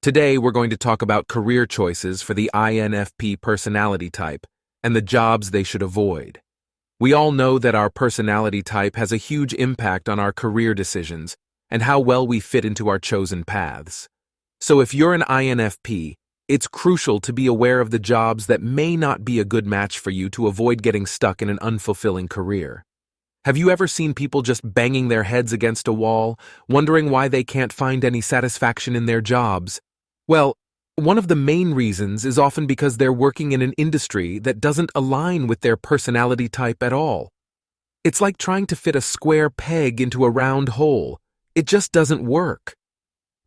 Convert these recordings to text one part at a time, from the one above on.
Today, we're going to talk about career choices for the INFP personality type and the jobs they should avoid. We all know that our personality type has a huge impact on our career decisions and how well we fit into our chosen paths. So if you're an INFP, it's crucial to be aware of the jobs that may not be a good match for you to avoid getting stuck in an unfulfilling career. Have you ever seen people just banging their heads against a wall, wondering why they can't find any satisfaction in their jobs? Well, one of the main reasons is often because they're working in an industry that doesn't align with their personality type at all. It's like trying to fit a square peg into a round hole. It just doesn't work.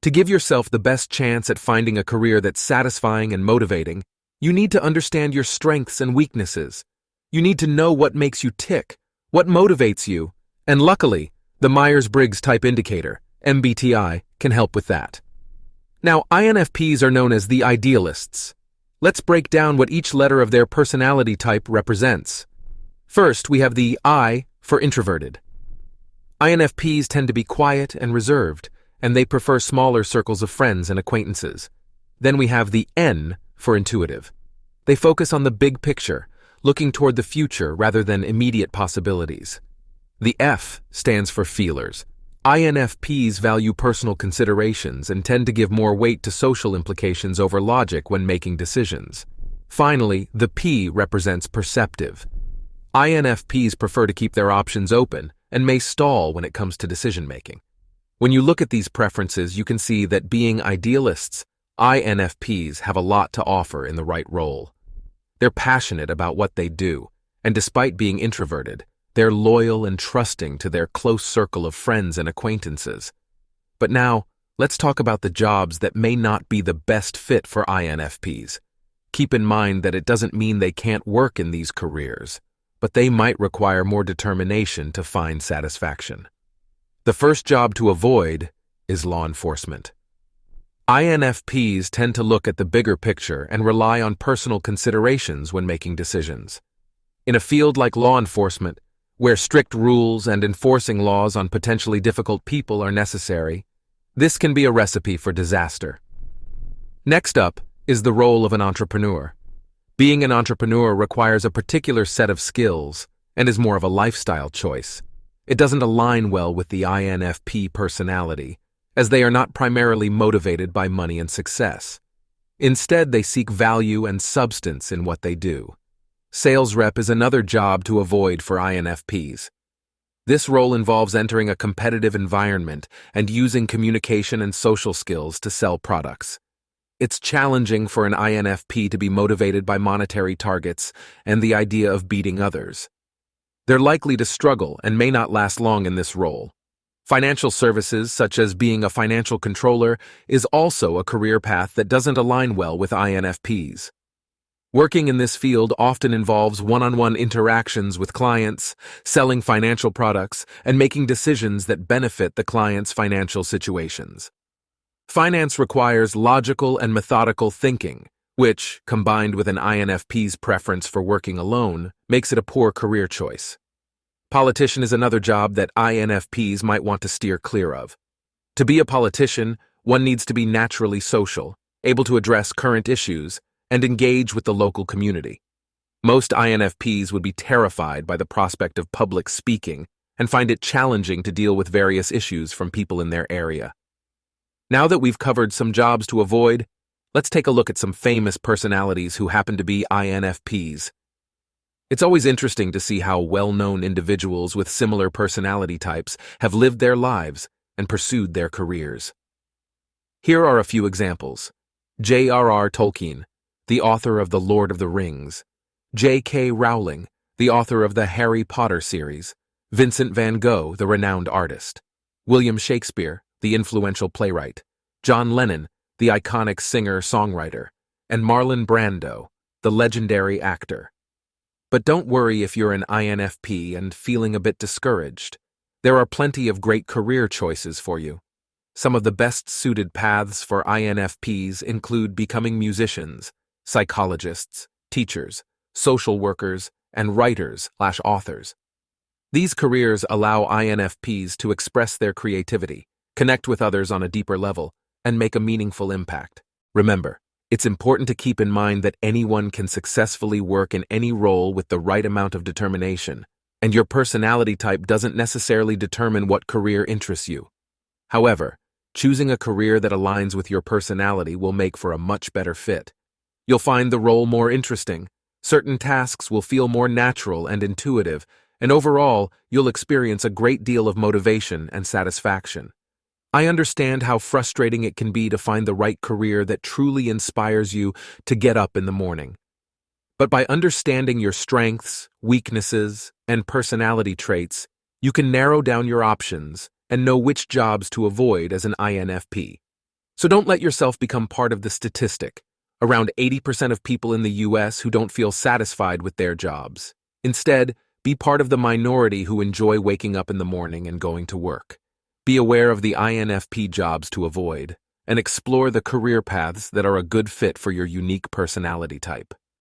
To give yourself the best chance at finding a career that's satisfying and motivating, you need to understand your strengths and weaknesses. You need to know what makes you tick, what motivates you, and luckily, the Myers-Briggs Type Indicator, MBTI, can help with that. Now, INFPs are known as the idealists. Let's break down what each letter of their personality type represents. First, we have the I for introverted. INFPs tend to be quiet and reserved, and they prefer smaller circles of friends and acquaintances. Then we have the N for intuitive. They focus on the big picture, looking toward the future rather than immediate possibilities. The F stands for feelers. INFPs value personal considerations and tend to give more weight to social implications over logic when making decisions. Finally, the P represents perceptive. INFPs prefer to keep their options open and may stall when it comes to decision-making. When you look at these preferences, you can see that being idealists, INFPs have a lot to offer in the right role. They're passionate about what they do, and despite being introverted, they're loyal and trusting to their close circle of friends and acquaintances. But now, let's talk about the jobs that may not be the best fit for INFPs. Keep in mind that it doesn't mean they can't work in these careers, but they might require more determination to find satisfaction. The first job to avoid is law enforcement. INFPs tend to look at the bigger picture and rely on personal considerations when making decisions. In a field like law enforcement, where strict rules and enforcing laws on potentially difficult people are necessary, this can be a recipe for disaster. Next up is the role of an entrepreneur. Being an entrepreneur requires a particular set of skills and is more of a lifestyle choice. It doesn't align well with the INFP personality, as they are not primarily motivated by money and success. Instead, they seek value and substance in what they do. Sales rep is another job to avoid for INFPs. This role involves entering a competitive environment and using communication and social skills to sell products. It's challenging for an INFP to be motivated by monetary targets and the idea of beating others. They're likely to struggle and may not last long in this role. Financial services, such as being a financial controller, is also a career path that doesn't align well with INFPs. Working in this field often involves one-on-one interactions with clients, selling financial products, and making decisions that benefit the client's financial situations. Finance requires logical and methodical thinking, which, combined with an INFP's preference for working alone, makes it a poor career choice. Politician is another job that INFPs might want to steer clear of. To be a politician, one needs to be naturally social, able to address current issues, and engage with the local community. Most INFPs would be terrified by the prospect of public speaking and find it challenging to deal with various issues from people in their area. Now that we've covered some jobs to avoid, let's take a look at some famous personalities who happen to be INFPs. It's always interesting to see how well-known individuals with similar personality types have lived their lives and pursued their careers. Here are a few examples. J.R.R. Tolkien, the author of The Lord of the Rings; J.K. Rowling, the author of the Harry Potter series; Vincent van Gogh, the renowned artist; William Shakespeare, the influential playwright; John Lennon, the iconic singer-songwriter; and Marlon Brando, the legendary actor. But don't worry if you're an INFP and feeling a bit discouraged. There are plenty of great career choices for you. Some of the best-suited paths for INFPs include becoming musicians, psychologists, teachers, social workers, and writers/authors. These careers allow INFPs to express their creativity, connect with others on a deeper level, and make a meaningful impact. Remember, it's important to keep in mind that anyone can successfully work in any role with the right amount of determination, and your personality type doesn't necessarily determine what career interests you. However, choosing a career that aligns with your personality will make for a much better fit. You'll find the role more interesting, certain tasks will feel more natural and intuitive, and overall, you'll experience a great deal of motivation and satisfaction. I understand how frustrating it can be to find the right career that truly inspires you to get up in the morning. But by understanding your strengths, weaknesses, and personality traits, you can narrow down your options and know which jobs to avoid as an INFP. So don't let yourself become part of the statistic, around 80% of people in the US who don't feel satisfied with their jobs. Instead, be part of the minority who enjoy waking up in the morning and going to work. Be aware of the INFP jobs to avoid, and explore the career paths that are a good fit for your unique personality type.